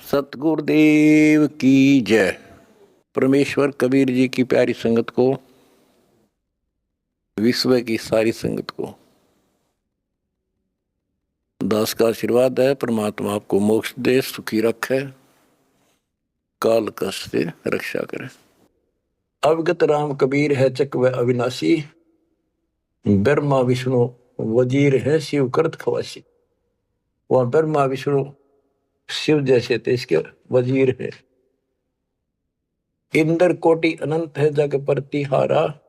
सतगुरुदेव की जय। परमेश्वर कबीर जी की प्यारी संगत को, विश्व की सारी संगत को दास का आशीर्वाद है। परमात्मा आपको मोक्ष दे, सुखी रखे, काल कष्ट से रक्षा करे। अवगत राम कबीर है चक व अविनाशी, ब्रह्मा विष्णु वजीर है शिव करत खवासी। वह ब्रह्मा विष्णु शिव जैसे थे, इसके वजीर है। इंद्र कोटि अनंत है जग प्रतिहारा,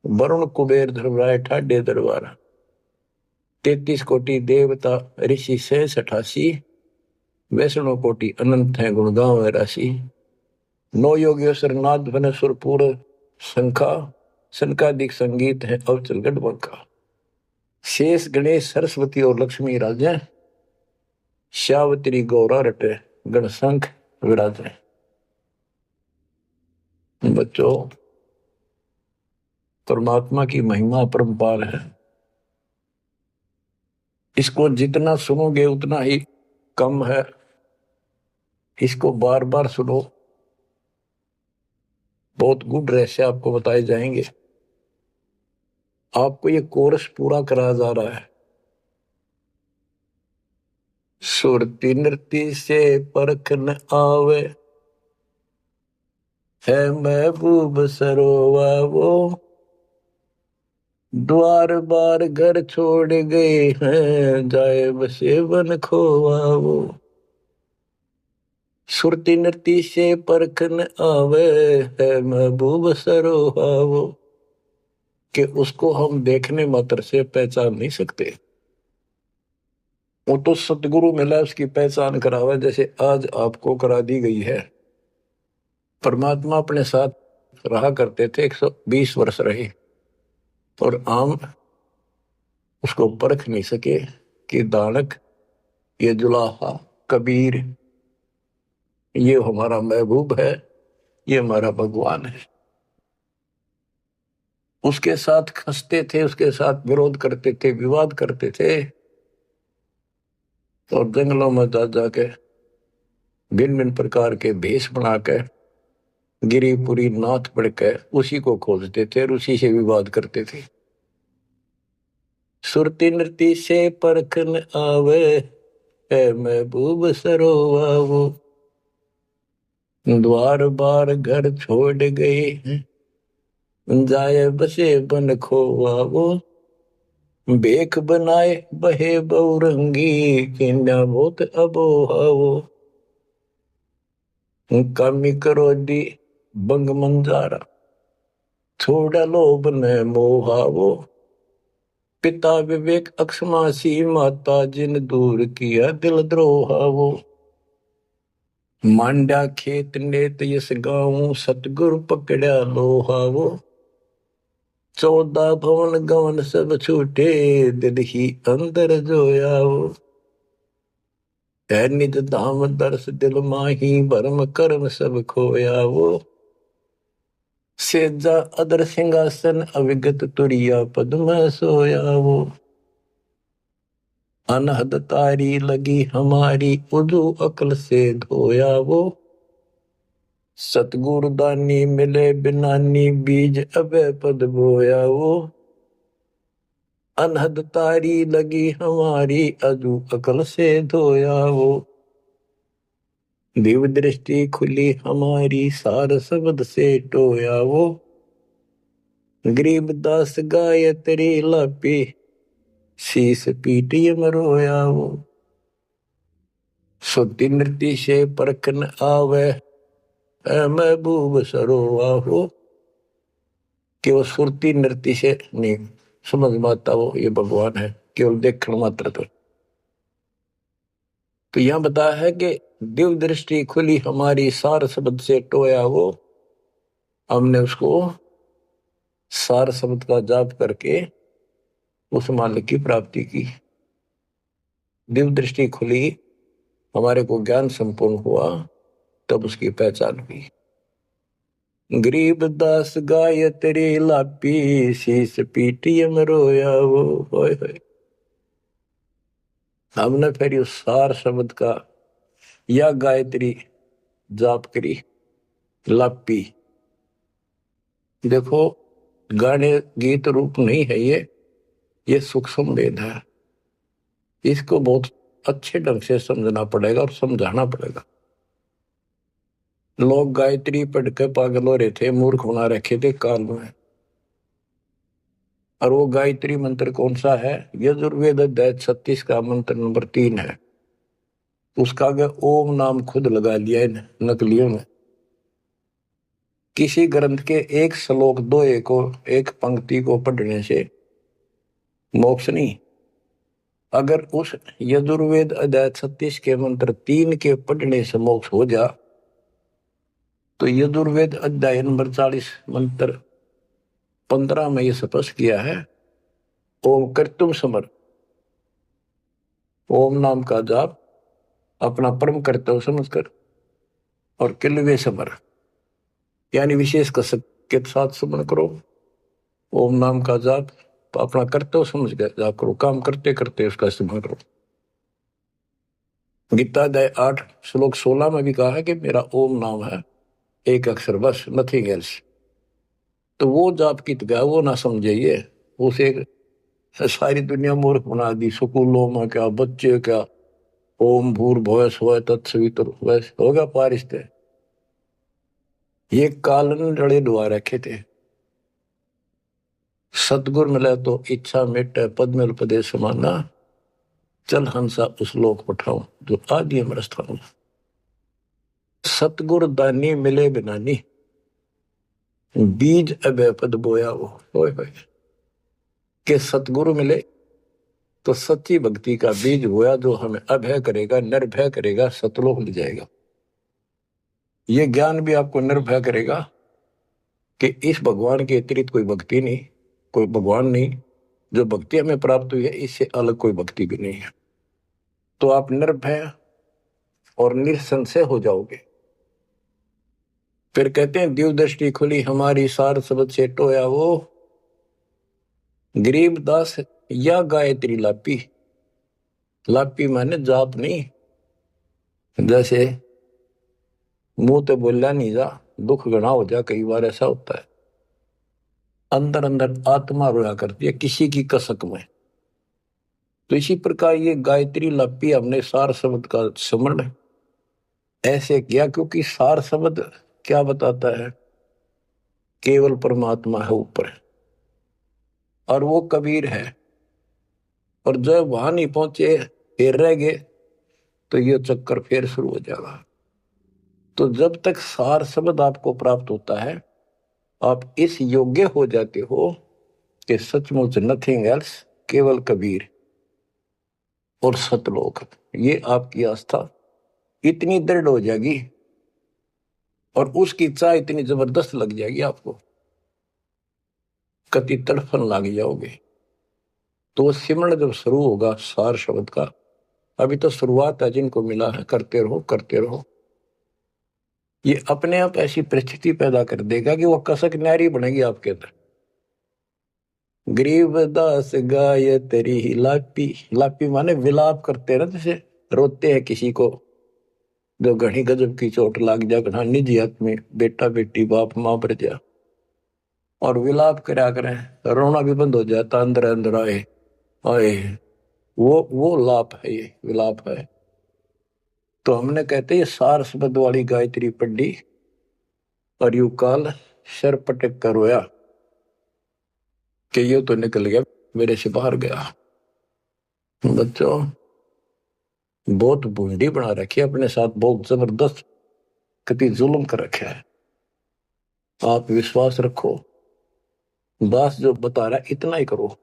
वरुण कुबेर धर्मराय ठाडे दरबारा। 33 कोटि देवता ऋषि से 88, वैष्णव कोटि अनंत है गुण गाँव राशि। 9 योगेश्वर नाद बन सुरपुर शंखा, शंकादिक संगीत है अवचल गढ़ बंका। शेष गणेश सरस्वती और लक्ष्मी राजे, श्यावत्री गौरा रटे गण शंख विराजे। बच्चों, परमात्मा की महिमा परम्पार है। इसको जितना सुनोगे उतना ही कम है। इसको बार बार सुनो, बहुत गुड रहस्य आपको बताए जाएंगे। आपको ये कोर्स पूरा कराया जा रहा है। सुरती नृत्य से परख न आवे, है महबूब सरोवा वो। द्वार बार घर छोड़ गए हैं, जाए बसे बन खोवा वो। सुरती नृत्य से परख न आवे, है महबूब सरोवा वो। कि उसको हम देखने मात्र से पहचान नहीं सकते। वो तो सतगुरु मिला उसकी पहचान करावे, जैसे आज आपको करा दी गई है। परमात्मा अपने साथ रहा करते थे, 120 वर्ष रहे, और आम उसको परख नहीं सके कि दानक, ये जुलाहा, कबीर, ये हमारा महबूब है, ये हमारा भगवान है। उसके साथ खसते थे, उसके साथ विरोध करते थे, विवाद करते थे, और जंगलों में जा जाके भिन्न भिन्न प्रकार के भेष बनाकर गिरिपुरी नाथ पढ़कर उसी को खोजते थे और उसी से विवाद करते थे। सुरती नृत्य से परख न आवे, है महबूब सरोवा वो। द्वार बार घर छोड़ गए, जाए बसे बन खोवा वो। बेख बनाए बहे बहुरंगी, किन्या बहुत अबोहा वो। कामी क्रोधी बंग मंजारा, छोड़ा लोभ न मोहा वो। पिता विवेक अक्षमासी, माता जिन दूर किया दिल द्रोहा वो। मांडा खेत नेत यस गाऊं, सतगुरु पकड़ा लोहा वो। 14 भवन गवन सब छूटे, दिल ही अंदर जोया वो। है निज धाम दर्श दिल माही, भरम कर्म सब खोया वो। सेजा अदर सिंहासन, अविगत तुरिया पद में सोया वो। अनहद तारी लगी हमारी, उजू अकल से धोया वो। सतगुरु दानी मिले बिनानी, बीज अबे पद बोया वो। अनहद तारी लगी हमारी, अजू अकल से धोया वो। दिव्य दृष्टि खुली हमारी, सार शब्द से टोया वो। गरीब दास गायत्री लापी, शीस पीटी मरोया वो। सुरती नृत्य से परख न आवे, महबूब सरोवा हो। कि वो सुरती नृत्य से नहीं समझ में आता वो ये भगवान है, केवल देखने मात्र पर। तो यहां बताया है कि दिव्य दृष्टि खुली हमारी, सार शब्द से टोया वो। हमने उसको सार शब्द का जाप करके उस मालिक की प्राप्ति की। दिव्य दृष्टि खुली, हमारे को ज्ञान संपूर्ण हुआ, तब उसकी पहचान हुई। गरीब दास गायत्री लापी, शीस पीटी मरोया वो। होय होय। हमने फिर उस सार शब्द का या गायत्री जाप करी लापी। देखो गाने गीत रूप नहीं है ये सूक्ष्म वेद है। इसको बहुत अच्छे ढंग से समझना पड़ेगा और समझाना पड़ेगा। लोग गायत्री पढ़ के पागल हो रहे थे, मूर्ख बना रखे थे काल में। और वो गायत्री मंत्र कौन सा है? यजुर्वेद अध्याय 36 का मंत्र नंबर 3 है। उसका आगे ओम नाम खुद लगा लिया इन नकलियों ने। किसी ग्रंथ के एक श्लोक दोहे को, एक पंक्ति को पढ़ने से मोक्ष नहीं। अगर उस यजुर्वेद अध्याय 36 के मंत्र 3 के पढ़ने से मोक्ष हो जा, तो यजुर्वेद अध्याय नंबर 40 मंत्र 15 में यह स्पष्ट किया है, ओम कर्तुम समर। ओम नाम का जाप अपना परम कर्तव्य समझकर और किलवे समर यानी विशेष कसक के साथ सुमन करो। ओम नाम का जाप अपना कर्तव्य समझ कर जाप करो, काम करते करते उसका इस्तेमाल करो। गीता अध्याय 8 श्लोक 16 में भी कहा है कि मेरा ओम नाम है, एक अक्षर बस, नथिंग एल्स। तो वो जाप की गया वो ना समझिए, उसे सारी दुनिया मूर्ख बना दी। स्कूलों में क्या, बच्चे क्या, ओम भूर्भुवः स्वः तत्सवितुर्वरेण्यं होगा पारिस्ते। ये कालन रड़े डुआ रखे थे। सतगुर मिले तो इच्छा मिटे, पद मिल पदे समाना, चल हंसा उस लोक पठाऊं जो आदि अमर स्थान। सतगुर दानी मिले बिनानी, बीज अभय पद बोया वो। होए होए के सतगुरु मिले तो सच्ची भक्ति का बीज बोया, जो हमें अभय करेगा, निर्भय करेगा, सतलोक ले जाएगा। ये ज्ञान भी आपको निर्भय करेगा कि इस भगवान के अतिरिक्त कोई भक्ति नहीं, कोई भगवान नहीं। जो भक्ति हमें प्राप्त हुई है इससे अलग कोई भक्ति भी नहीं है। तो आप निर्भय और निसंशय हो जाओगे। फिर कहते हैं दिव्य दृष्टि खुली हमारी, सार शब्द से टोया वो, गरीबदास या गायत्री लापी। लापी माने जाप नहीं, जैसे मुंह तो बोला नहीं जा, दुख गणा हो जा, कई बार ऐसा होता है। अंदर अंदर आत्मा रोया करती है किसी की कसक में। तो इसी प्रकार ये गायत्री लापी हमने सार शब्द का स्मरण ऐसे किया, क्योंकि सार शब्द क्या बताता है? केवल परमात्मा है ऊपर, और वो कबीर है। और जब वहां नहीं पहुंचे, फिर रह गए, तो ये चक्कर फिर शुरू हो जाएगा। तो जब तक सार शब्द आपको प्राप्त होता है, आप इस योग्य हो जाते हो कि सचमुच नथिंग एल्स, केवल कबीर और सतलोक। ये आपकी आस्था इतनी दृढ़ हो जाएगी और उसकी चाह इतनी जबरदस्त लग जाएगी आपको, कति तड़फन लग जाओगे। तो सिमरण जब शुरू होगा सार शब्द का, अभी तो शुरुआत है, जिनको मिला है करते रहो करते रहो। ये अपने आप ऐसी परिस्थिति पैदा कर देगा कि वो कसक न्यारी बनेगी आपके अंदर। गरीबदास गाय तेरी लापी। लापी माने विलाप करते ना, जैसे रोते हैं किसी को जो घनी गजब की चोट लाग जा, घना निजी आदमी, बेटा बेटी बाप मां पर जा, और विलाप करा करें, रोना भी बंद हो जाता अंदर अंदर आए आए। वो लाप है, ये विलाप है। तो हमने कहते ये सार शब्द वाली गायत्री पढ़ी और यू काल सर पटक कर रोया कि ये तो निकल गया, मेरे से बाहर गया। बच्चों बहुत बूंदी बना रखी है अपने साथ, बहुत जबरदस्त कति जुल्म कर रखा है। आप विश्वास रखो, दास जो बता रहा है इतना ही करो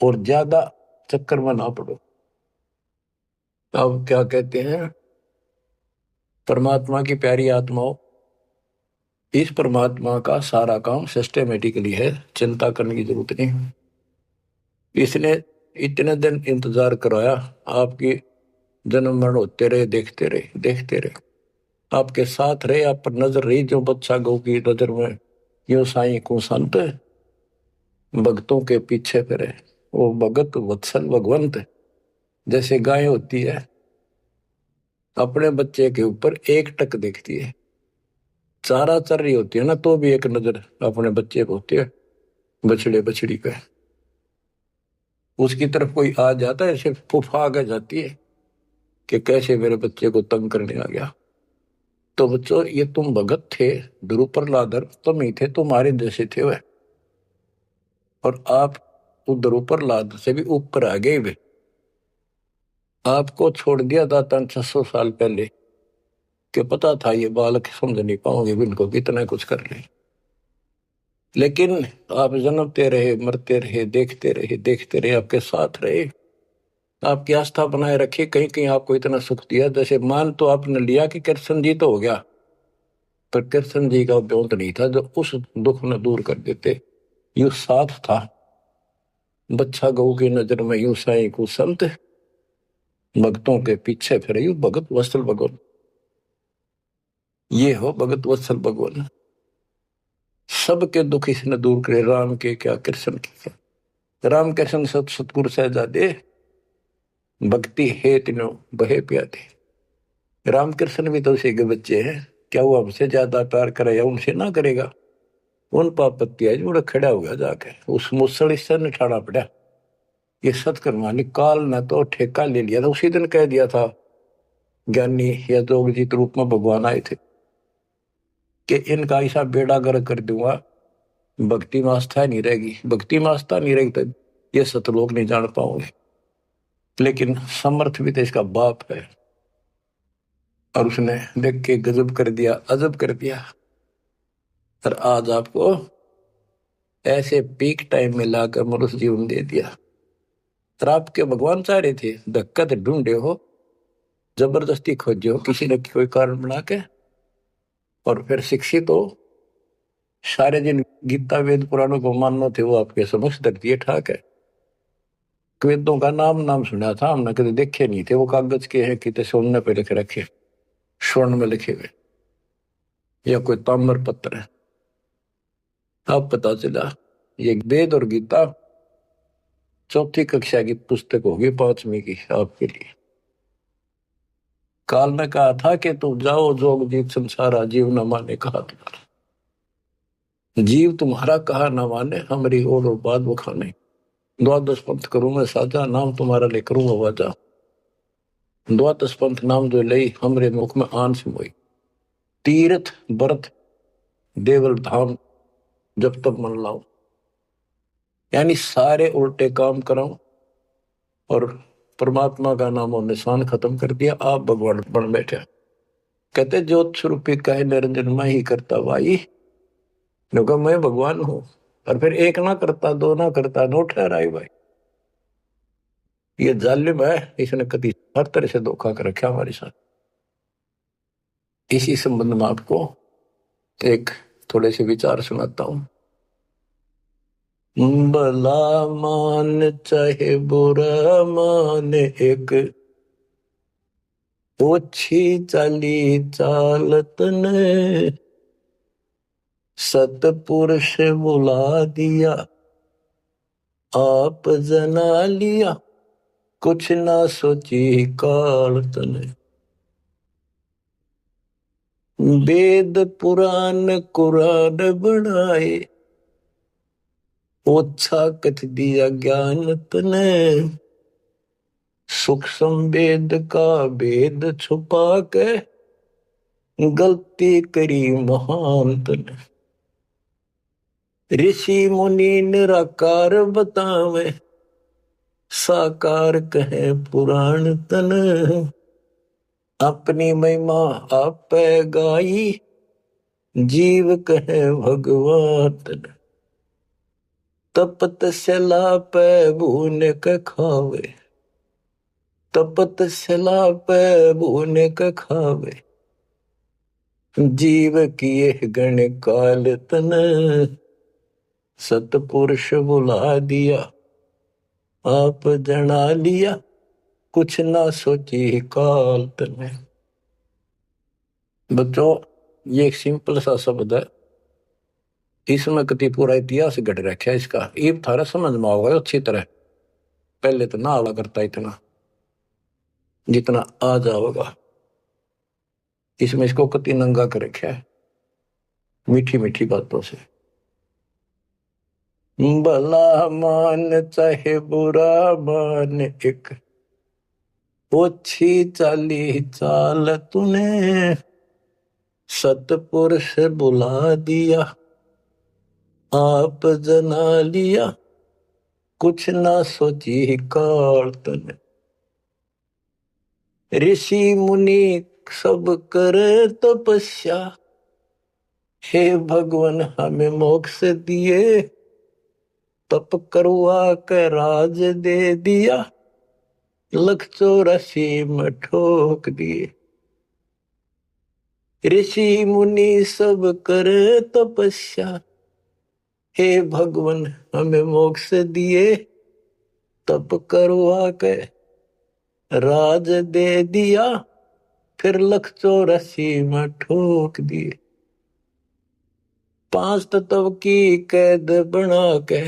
और ज्यादा चक्कर में ना पड़ो। अब क्या कहते हैं, परमात्मा की प्यारी आत्माओं, इस परमात्मा का सारा काम सिस्टमेटिकली है, चिंता करने की जरूरत नहीं। इसने इतने दिन इंतजार कराया, आपकी जन्म मरण होते रहे, देखते रहे देखते रहे, आपके साथ रहे, आप पर नजर रही जो बच्चा गौ की नजर में, यो साईं को संत भक्तों के पीछे फिरे। वो भगत वत्सल भगवंत, जैसे गाय होती है अपने बच्चे के ऊपर एक टक देखती है, चारा चर रही होती है ना तो भी एक नजर अपने बच्चे को होती है, बछड़े बछड़ी पे। उसकी तरफ कोई आ जाता है सिर्फ फुफा के जाती है कि कैसे मेरे बच्चे को तंग करने आ गया। तो बच्चों, ये तुम भगत थे, ध्रुव प्रहलादर तुम ही थे, तुम्हारे जैसे थे वह, और आप तो ध्रुव प्रहलाद से भी ऊपर आ गए वे। आपको छोड़ दिया था 600 साल पहले, कि पता था ये बालक समझ नहीं पाओगे, इनको कितना कुछ कर ले, लेकिन आप जन्मते रहे, मरते रहे, देखते रहे, आपके साथ रहे, आपकी आस्था बनाए रखी, कहीं कहीं आपको इतना सुख दिया। जैसे मान तो आपने लिया कि कृष्ण जी तो हो गया, पर कृष्ण जी का ब्योंत नहीं था जो उस दुख न दूर कर देते। यू साथ था, बच्चा गऊ की नजर में यूं साई को संत, भक्तों के पीछे फिरे यू भगत वत्सल भगवान। ये हो भगत वत्सल भगवान, सबके दुख इसने दूर करे, राम के क्या कृष्ण के क्या। राम कृष्ण सत सतगुरु सहजादे, भक्ति है तीनों बहे प्यादे। राम कृष्ण भी तो उसी के बच्चे हैं, क्या वो हमसे ज्यादा प्यार करे या उनसे ना करेगा। उन पापत्ती है जो खड़ा हुआ जाके उस मुसल से निठाना पड़ा। ये सतकर्मानी काल ने तो ठेका ले लिया था, उसी दिन कह दिया था ज्ञानी या जोगजीत रूप में भगवान आए थे कि इनका ऐसा बेड़ा गर्क कर दूंगा, भक्ति में आस्था नहीं रहेगी, भक्ति में आस्था नहीं रहेगी तो ये सतलोक नहीं जान पाओगे। लेकिन समर्थ भी तो इसका बाप है, और उसने देख के गजब कर दिया, अजब कर दिया, और आज आपको ऐसे पीक टाइम में लाकर मनुष्य जीवन दे दिया। और आपके भगवान चाह रहे थे धक्का तो ढूंढे हो, जबरदस्ती खोजे हो किसी न कोई कारण बना के, और फिर शिक्षित हो, सारे जिन गीता वेद पुराणों को मानना थे वो आपके समक्ष रख दिए ठाक है। वेदों का नाम सुना था हमने, कभी देखे नहीं थे, वो कागज के हैं कितने सोने पे लिखे रखे, स्वर्ण में लिखे हुए, या कोई ताम्र पत्र है। अब पता चला ये वेद और गीता चौथी कक्षा की पुस्तक होगी, 5वीं की आपके लिए। काल ने कहा था कि तुम जाओ जोग जीत संसारा, जीव न माने कहा तुम्हारा, जीव तुम्हारा कहा न माने, हमारी और बात वो खाने। द्वादश पंथ करूं मैं साजा, नाम तुम्हारा ले करूंगा वाजा। द्वादश पंथ नाम जो लई, हमरे मुख में आन से मोई। तीर्थ व्रत देवल धाम जब तक मन लाओ, यानी सारे उल्टे काम कराऊं और परमात्मा का नाम और निशान खत्म कर दिया, आप भगवान बन बैठे। कहते ज्योत स्वरूपी कहे निरंजन मैं ही करता वाई, क्योंकि मैं भगवान हूं, और फिर एक ना करता, दो ना करता, नो ठहराई भाई। ये जालिम है, इसने कभी हर तरह से धोखा कर रखा हमारे साथ। इसी संबंध में आपको एक थोड़े से विचार सुनाता हूं। भला मान चाहे बुरा मान, एक ओछी चाली चालत ने, सतपुरुष बुला दिया आप जना लिया, कुछ ना सोची काल तने। वेद पुराण कुरान बनाए, ओछा कथ दिया ज्ञान तने, सूक्ष्म वेद का भेद छुपा के, गलती करी महान तने। ऋषि मुनि निराकार बतावे, साकार कहे पुराण तन, अपनी महिमा आप गाई, जीव कहे भगवान तन। तपत सला पे भून के खावे, तपत सला पे भून के खावे, जीव किए गण काल तन, सतपुरुष बुला दिया आप जना लिया, कुछ ना सोची काल तने। बच्चों, ये एक सिंपल सा शब्द है, इसमें कति पूरा इतिहास घट रखा है इसका, ये थारा समझ में आओगे अच्छी तरह। पहले तो ना आवा करता इतना जितना आ जाओगा। इसमें इसको कति नंगा कर रखा है मीठी मीठी बातों से। भला मान चाहे बुरा मान, एक ओछी चाली चाल तूने, सतपुरुष बुला दिया आप जना लिया, कुछ ना सोची काल तूने। ऋषि मुनि सब करे तपस्या, हे भगवान हमें मोक्ष दिए, तप करवा के राज दे दिया, लख 84 में ठोक दिए। ऋषि मुनि सब करे तपस्या, हे भगवान हमें मोक्ष दिए, तप करवा के राज दे दिया, फिर लख 84 में ठोक दिए। 5 तत्व की कैद बना के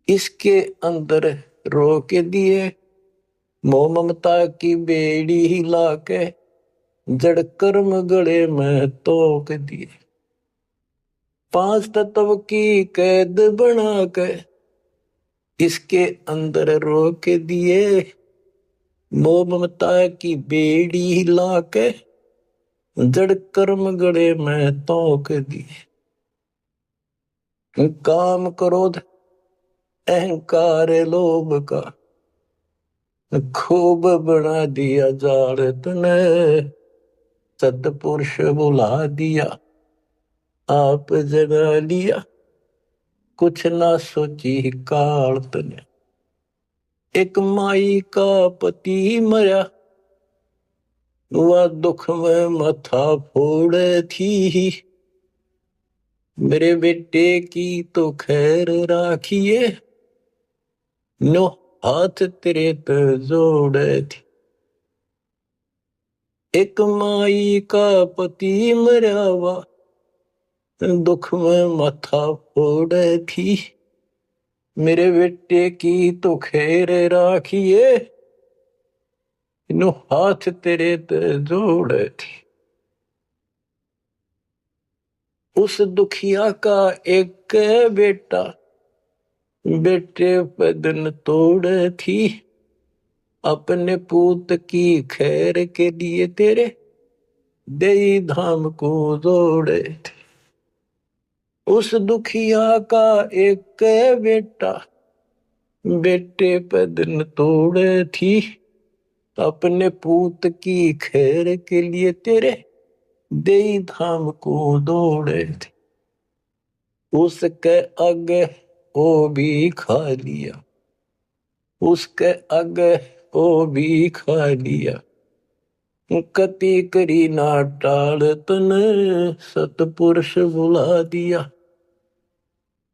इसके अंदर रोक दिए, मोह ममता की बेड़ी हिला के जड़ कर्म गले में तोक दिए। 5 तत्व की कैद बना के इसके अंदर रोक दिए, मोह ममता की बेड़ी हिला के जड़ कर्म गले में तोक दिए। काम क्रोध अहंकार लोभ का खूब बना दिया जाल तूने, सतपुरुष बुला दिया आप जना लिया, कुछ ना सोची काल तूने। एक माई का पति मरा, वह दुख में माथा फोड़ थी, मेरे बेटे की तो खैर राखिए, नो हाथ तेरे पे जोड़े थी। एक माई का पति मरा हुआ दुख में माथा फोड़े थी, मेरे बेटे की तो खैर राखिए, नो हाथ तेरे पे जोड़े थी। उस दुखिया का एक बेटा बेटे पे दिन तोड़े थी, अपने पूत की खैर के लिए तेरे देई धाम को जोड़े थे। उस दुखिया का एक बेटा बेटे पे दिन तोड़े थी, अपने पूत की खैर के लिए तेरे देई धाम को दौड़े थे। उसके आगे वो भी खा लिया, उसके आगे वो भी खा लिया, कति करी ना टाल तन, सतपुरुष बुला दिया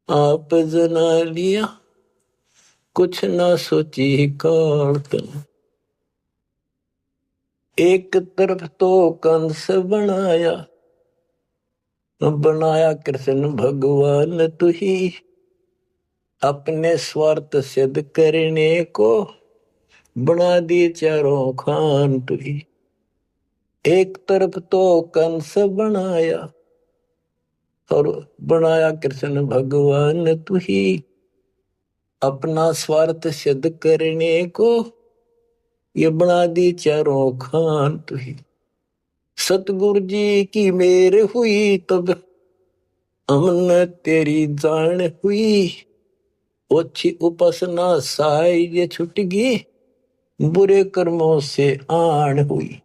आप जना लिया, कुछ ना सोची काल तन। एक तरफ तो कंस बनाया, बनाया कृष्ण भगवान तू ही, अपने स्वार्थ सिद्ध करने को बना दिए चारों खान तू ही। एक तरफ तो कंस बनाया और बनाया कृष्ण भगवान तू ही, अपना स्वार्थ सिद्ध करने को ये बना दी चारों खान तू ही। सतगुरु जी की मेर हुई तब हमने तेरी जान हुई, ओछी उपासना साई ये छुट गई, बुरे कर्मों से आन हुई।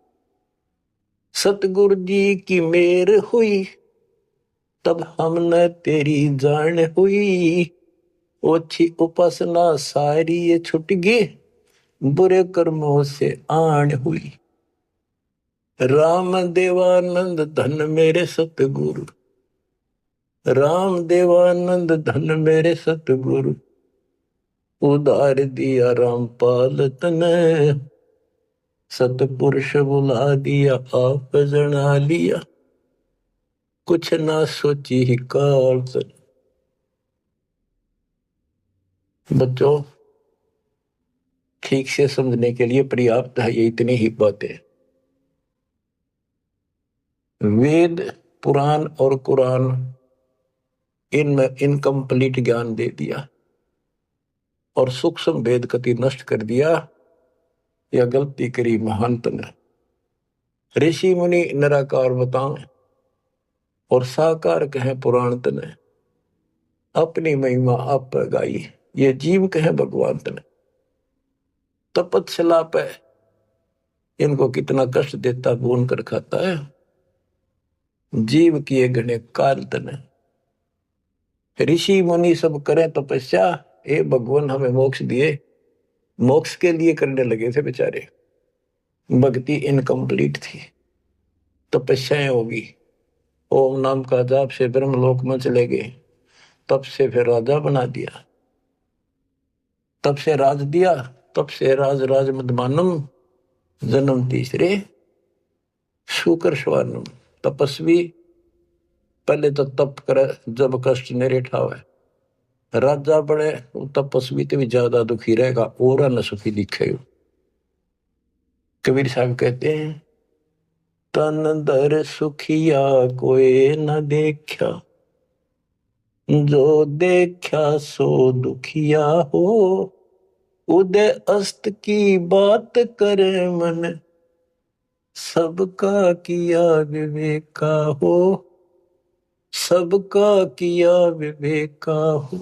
सतगुरु जी की मेर हुई तब हमने तेरी जान हुई, ओछी उपासना सारी ये छुट गई, बुरे कर्मों से आन हुई। राम देवानंद धन मेरे सतगुरु, राम देवानंद धन मेरे सतगुरु, उधार दिया रामपाल तने, सतपुरुष बुला दिया आप जना लिया, कुछ ना सोची ही काल तन। बच्चों ठीक से समझने के लिए पर्याप्त है ये इतनी ही बातें। वेद, पुराण और कुरान इनमें इनकम्प्लीट ज्ञान दे दिया और सूक्ष्म भेद कति नष्ट कर दिया। या गलती करी महंत ने। ऋषि मुनि निराकार बताएं और साकार कहे पुराण तने, अपनी महिमा आप गाई ये जीव कहे भगवान तने। तपस्या पे इनको कितना कष्ट देता भून कर खाता है। जीव किए घने काल तने। ऋषि मुनि सब करें तपस्या, ए भगवान हमें मोक्ष दिए, मोक्ष के लिए करने लगे थे बेचारे। भक्ति इनकम्प्लीट थी, तपस्याएं होगी, ओम नाम का जाप से ब्रह्मलोक में चले गए, तब से फिर राजा बना दिया, तब से राज दिया, तब से राज राज मदमानम, जन्म तीसरे शुकर स्वानम। तपस्वी पहले तो तप करे जब कष्ट नहीं ठावे, राजा बड़े तपस्वी तो भी ज्यादा दुखी रहेगा और न सुखी दिखेगा। कबीर साहब कहते हैं, तन दर सुखिया कोई न देखा, जो देखा सो दुखिया हो, उदय अस्त की बात करे मन, सबका किया विवेका हो, सबका किया विवेका हो।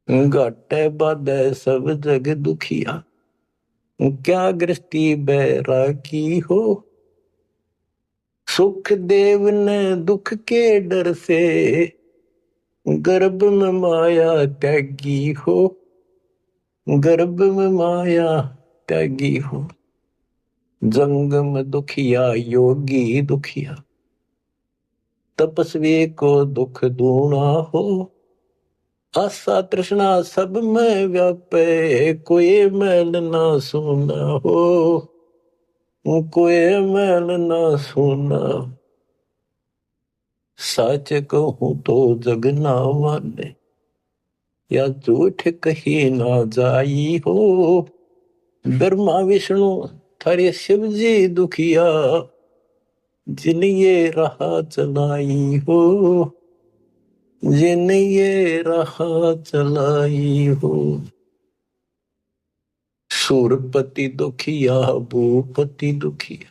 घाटे बाधे सब जग दुखिया, क्या गृहस्थी बैरागी हो, सुख देव ने दुख के डर से, गर्भ में माया त्यागी हो, गर्भ में माया त्यागी हो। जंगम दुखिया योगी दुखिया, तपस्वी को दुख दूना हो, आशा तृष्णा सब में व्यापे, कोई मैल ना सुना हो, कोई मैल ना सुना। सच कहूं तो जग ना माने, या झूठ कही ना जाई हो, ब्रह्मा विष्णु थारे शिव जी दुखिया, जिन ये राह चलाई हो, जिन ये राह चलाई हो। सूरपति दुखिया भूपति दुखिया,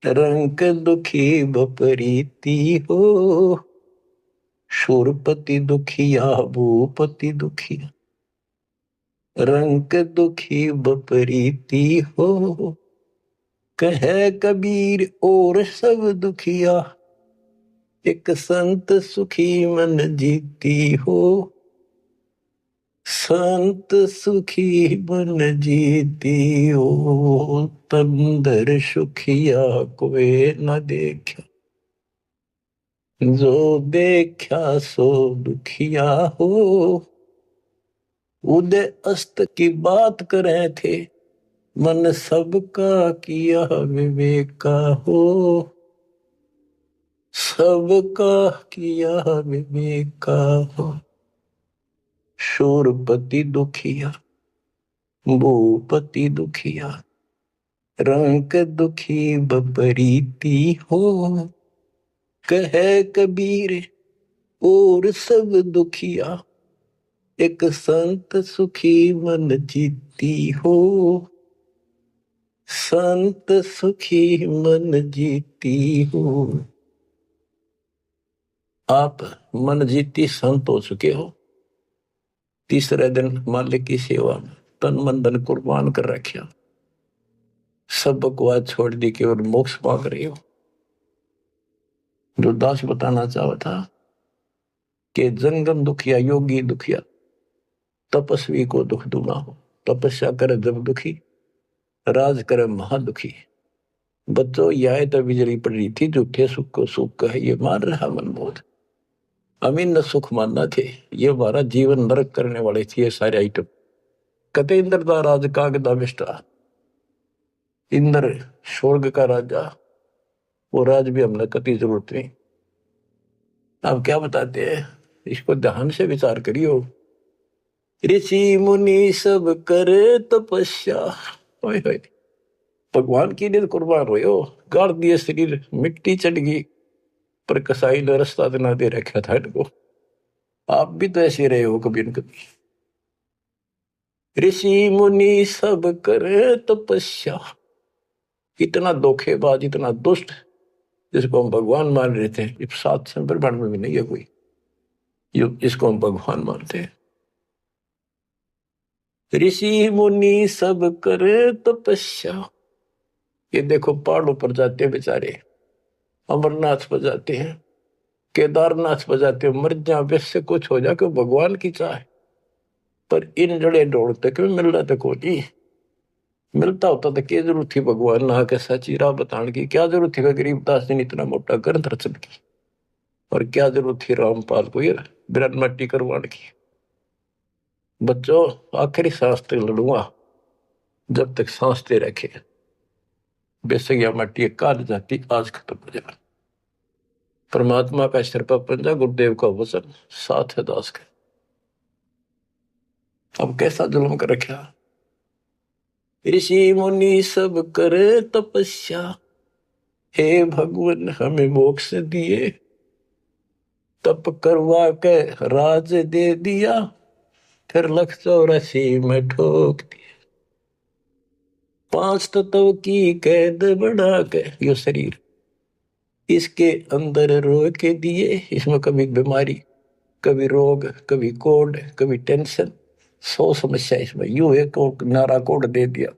रंक दुखी बपरीती हो, सूरपति दुखिया भूपति दुखिया, रंक दुखी बपरीती हो। कहे कबीर और सब दुखिया, एक संत सुखी मन जीती हो, संत सुखी मन जीती हो। तंदर सुखिया कोई न देखा, जो देखा सो दुखिया हो, उदय अस्त की बात करे थे, मन सबका किया विवेका हो, सबका किया विवेका हो। शूरपति दुखिया भूपति दुखिया, रंक दुखी बपरीती हो। कहे कबीर और सब दुखिया, एक संत सुखी मन जीती हो, संत सुखी मन जीती हो। आप मन जीती संत हो चुके हो। तीसरे दिन मालिक की सेवा में तन मन धन कुर्बान कर रखा, सब बकवास छोड़ दी के और मोक्ष मांग रहे हो। जो दास बताना चाहा था कि जंगम दुखिया योगी दुखिया, तपस्वी को दुख दूना हो। तपस्या करे जब दुखी, राज करे महादुखी। बच्चों यह तो बिजली पड़ रही थी, झूठे सुख को सुख कहे ये मान रहा मनमोद। अमीन न सुख मानना थे, ये हमारा जीवन नरक करने वाले थे ये सारे आइटम। कते इंद्र दा राज कागदा विष्टा, इंद्र स्वर्ग का राजा, वो राज भी हमने कति जरूरत नहीं। अब क्या बताते हैं, इसको ध्यान से विचार करियो। ऋषि मुनि सब करे तपस्या, भगवान की लिए कुर्बान हो, गाड़ दिए शरीर, मिट्टी चढ़ गई, पर कसाई ने रास्ता ना दे रखा था इनको। आप भी तो ऐसे रहे हो कभी न कभी। ऋषि मुनि सब करे तपस्या, इतना धोखेबाज, इतना दुष्ट, जिसको हम भगवान मान रहे थे, इस 7 ब्रह्मांड में भी नहीं है कोई जिसको हम भगवान मानते हैं। ऋषि मुनि सब करे तपस्या, ये देखो पहाड़ों पर जाते हैं बेचारे, अमरनाथ पर जाते हैं, केदारनाथ पर जाते हैं, मर जा वैसे कुछ हो जाके भगवान की चाह, पर इन जड़े ढोड़ते क्यों मिल रहा था कोई, मिलता होता तो क्या जरूरत थी भगवान ना के सच्ची राह बताने की, क्या जरूरत थी गरीबदास ने इतना मोटा ग्रंथ रचन की, और क्या जरूरत थी रामपाल को ये बिरन मट्टी करवाने की। बच्चों आखिरी सांस तक लड़ूंगा, जब तक सांस दे रखे, बेशक यह मट्टी काट जाती आज खत्म हो जाए। परमात्मा का सिर पर पंजा, गुरुदेव का वचन साथ है दास का। अब कैसा जुल्म कर रखा, ऋषि मुनि सब करे तपस्या, हे भगवान हमें मोक्ष दिए, तप करवा के राज दे दिया, फिर 184 में ठोक दिए। 5 तत्व की कैद बढ़ा के यो शरीर इसके अंदर रोक के दिए, इसमें कभी बीमारी, कभी रोग, कभी कोड, कभी टेंशन, 100 समस्या इसमें, यूं एक नारा कोड दे दिया।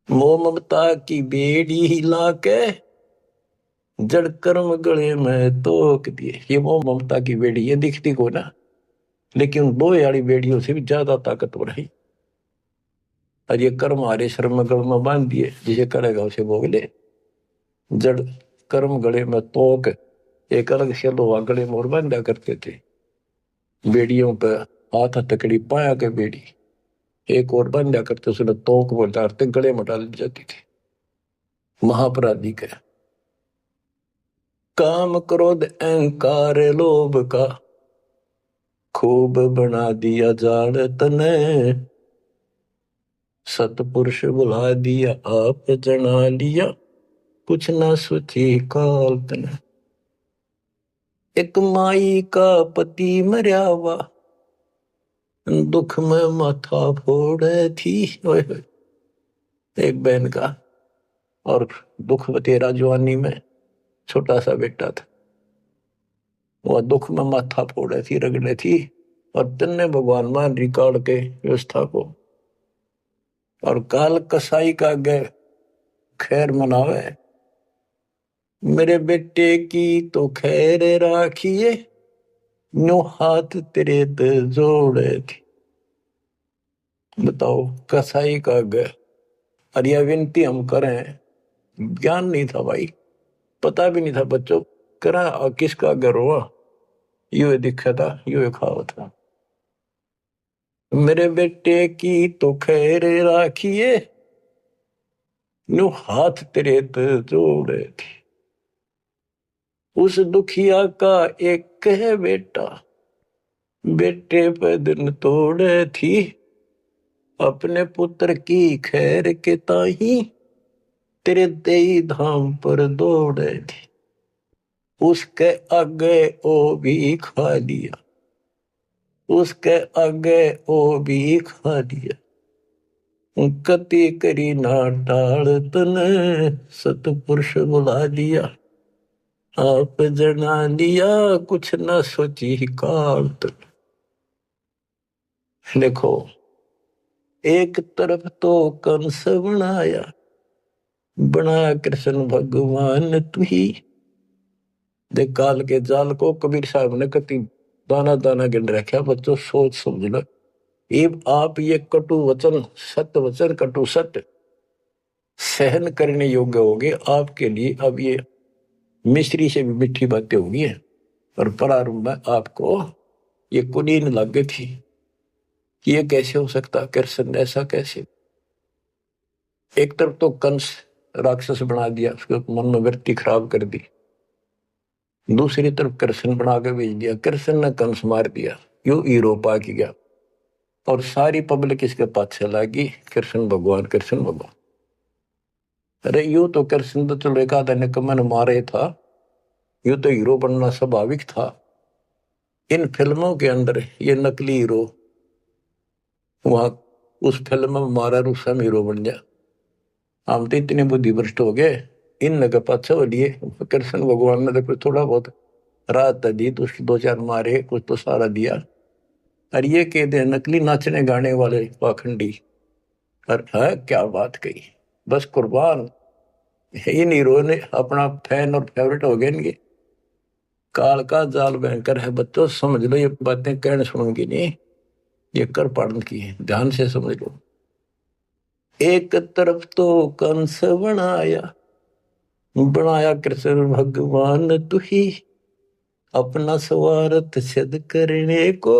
मोह ममता की बेड़ी हिला के जड़ कर्म गले में तोक दिए। ये मोह ममता की बेड़ी ये दिखती को ना, लेकिन दो यारी बेड़ियों से भी ज्यादा ताकतवर है। और ये कर्म हरे शर्म गल में बांध दिए, जिसे करेगा उसे भोग ले। जड़ कर्म गले में तोक, एक अलग से लोहा गले में और बांधा करते थे, बेड़ियों पर हाथ हथकड़ी पाया के बेड़ी एक और बांधा करते, उसने तोक में डालते गले में डाल जाती थी। महापराधी का काम क्रोध अहंकार लोभ का खूब बना दिया जान तने, सतपुरुष बुला दिया आप जना लिया, कुछ ना सोची काल तने। एक माई का पति मरया हुआ, दुख में माथा फोड़े थी। एक बहन का और दुख तेरा जवानी में छोटा सा बेटा था, वह दुख में माथा फोड़े थी, रगड़े थी, और तन्ने भगवान मान रिकॉर्ड के व्यवस्था को, और काल कसाई का गए खैर मनावे, मेरे बेटे की तो खैर राखिए, नो हाथ तेरे ते जोड़े थी। बताओ कसाई का गए, और यह विनती हम करें, ज्ञान नहीं था भाई, पता भी नहीं था बच्चों, करा किसका घर हुआ, यू दिखा था, यू खावा था, मेरे बेटे की तो खैर राखिए, नो हाथ तेरे ते जोड़े थी। उस दुखिया का एक है बेटा, बेटे पे दिन तोड़े थी, अपने पुत्र की खैर के ताही तेरे देई धाम पर दौड़े थी। उसके आगे ओ भी खा लिया, उसके आगे ओ भी खा लिया, कति करी ना टाल तने, सतपुरुष बुला लिया आप जना लिया, कुछ ना सोची काल तक। देखो एक तरफ तो कंस बनाया, बना कृष्ण भगवान तू ही, देख काल के जाल को कबीर साहब ने कति दाना दाना गिन रखा। बच्चों सोच समझ लो, आप ये कटु वचन, सत्य वचन, कटु सत्य सहन करने योग्य होगे आपके लिए। अब ये मिश्री से भी मीठी बातें होगी, और प्रारंभ में आपको ये कुनीन लग गई थी कि ये कैसे हो सकता, कृष्ण ऐसा कैसे। एक तरफ तो कंस राक्षस बना दिया, उसके मन में वृत्ति खराब कर दी, दूसरी तरफ कृष्ण बना के भेज दिया, कृष्ण ने कंस मार दिया, यू हीरो पा के गया, और सारी पब्लिक इसके पाछे लगी, कृष्ण भगवान कृष्ण भगवान। अरे यूं तो कृष्ण तो चलो एक आधा निकम्मा ने मारे था, यूं तो हीरो बनना स्वाभाविक था। इन फिल्मों के अंदर ये नकली हीरो वहां उस फिल्म में मारा रूसा में हीरो बन जा। हम तो इतने बुद्धि भ्रष्ट हो गए इन नगे पाछे हो लिए। कृष्ण भगवान ने तो कुछ थोड़ा बहुत रात दी, तो दो चार मारे, कुछ तो सारा दिया। और ये कह दे नकली नाचने गाने वाले पाखंडी। और है क्या बात कही, बस कुर्बान। इन हीरो ने अपना फैन और फेवरेट हो गए इनके। काल का जाल भयंकर है बच्चों, समझ लो ये बातें कहने सुनूंगी नहीं, ये कर पाड़न की है, ध्यान से समझ लो। एक तरफ तो कंस बनाया, बनाया कृष्ण भगवान तू ही, अपना स्वार्थ सिद्ध करने को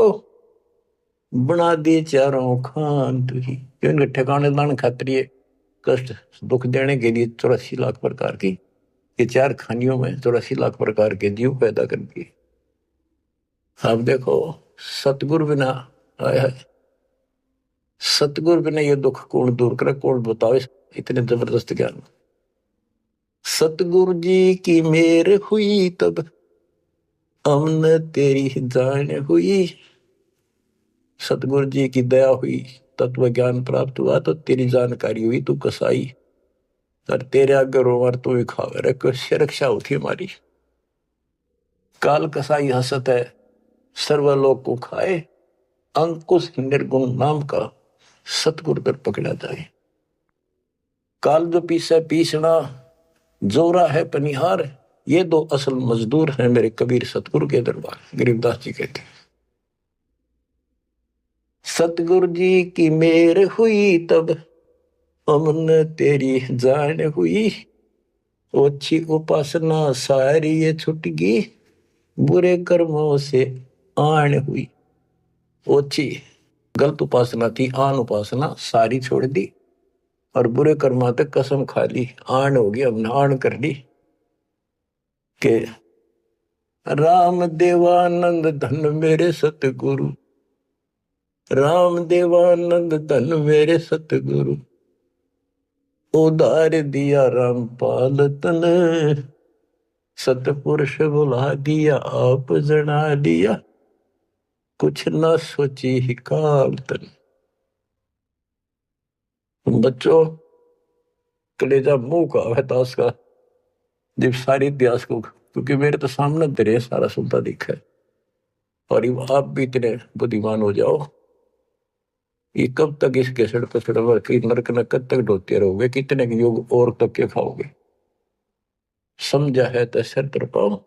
बना दिए चारों खान तू ही। इनके ठिकाने लाने खातिर ये कष्ट दुख देने के लिए 84 लाख प्रकार की, ये चार खानियों में 84 लाख प्रकार के जीव पैदा कर दिए। अब देखो सतगुरु बिना आया है, सतगुरु बिना ये दुख कौन दूर करे, कौन बताओ इतने जबरदस्त ज्ञान। सतगुरु जी की मेर हुई तब अमन तेरी जान हुई। सतगुरु जी की दया हुई, तत्व ज्ञान प्राप्त हुआ, तो तेरी जानकारी हुई, तू कसाई और तेरे आगे रोवर तू ही खावे रे, कैसे रक्षा होती हमारी। काल कसाई हसत है सर्वलोक को खाए, अंकुश निर्गुण नाम का सतगुरु पर पकड़ा जाए। काल जो पीसे पीसना, जोरा है पनिहार, ये दो असल मजदूर हैं मेरे कबीर सतगुरु के दरबार। गरीबदास जी कहते हैं सतगुरु जी की मेर हुई तब अमन तेरी जान हुई। ओछी उपासना सारी ये छुट गई, बुरे कर्मों से आन हुई। ओछी गलत उपासना थी, आन उपासना सारी छोड़ दी और बुरे कर्मा तक कसम खा ली। आन होगी, हमने आन कर ली के राम देवानंद धन मेरे सतगुरु, राम देवानंद धन मेरे सतगुरु, उधार दिया रामपाल तन, सतपुरुष बुला दिया आप जना दिया, कुछ ना सोची ही काल तन। बच्चों कलेजा मुंह का है ताश का जब सारे इतिहास को, क्योंकि मेरे तो सामने तेरे सारा सुनता दिखा है। और आप भी इतने बुद्धिमान हो जाओ, ये कब तक इस कैसेट पर चढ़वा के नरक न कब तक ढोते रहोगे, कितने योग और तक के खाओगे। समझा है तो सर तर पाओ,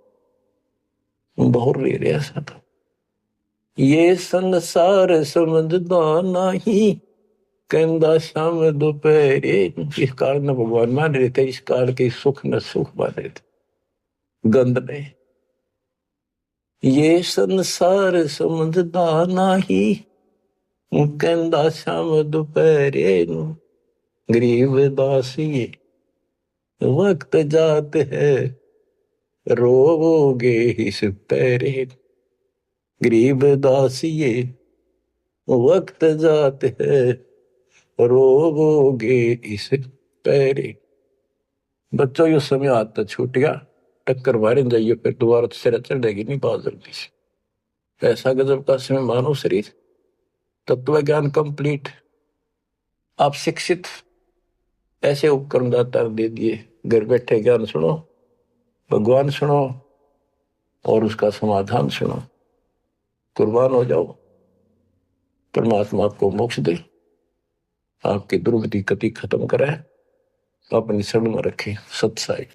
बहुत रे रहा ऐसा था। ये संसार समझदा नहीं, कहंदा शाम दोपहरे। इस काल न भगवान मान रहे थे, इस काल के सुख न सुख मान रहे थे गंद ने। ये संसार समझदा नहीं, कहंदा शाम दोपहरे, गरीब दास ये वक्त जात है रोगे इस पैरे। गरीब दास ये वक्त जात है रोगे इस पैरे। बच्चों ये समय आता छूट गया, टक्कर मारे जाइए फिर दोबारा तो सिर चढ़ेगी नहीं बहुत जल्दी से। ऐसा गजब का समय मानो शरीर, तत्व ज्ञान कंप्लीट, आप शिक्षित, ऐसे उपकरण दाता दे दिए। घर बैठे ज्ञान सुनो, भगवान सुनो और उसका समाधान सुनो, कुर्बान हो जाओ। परमात्मा आपको मोक्ष दे, आपकी दुर्गति कति खत्म करे, अपनी शरण में रखे। सत्साई।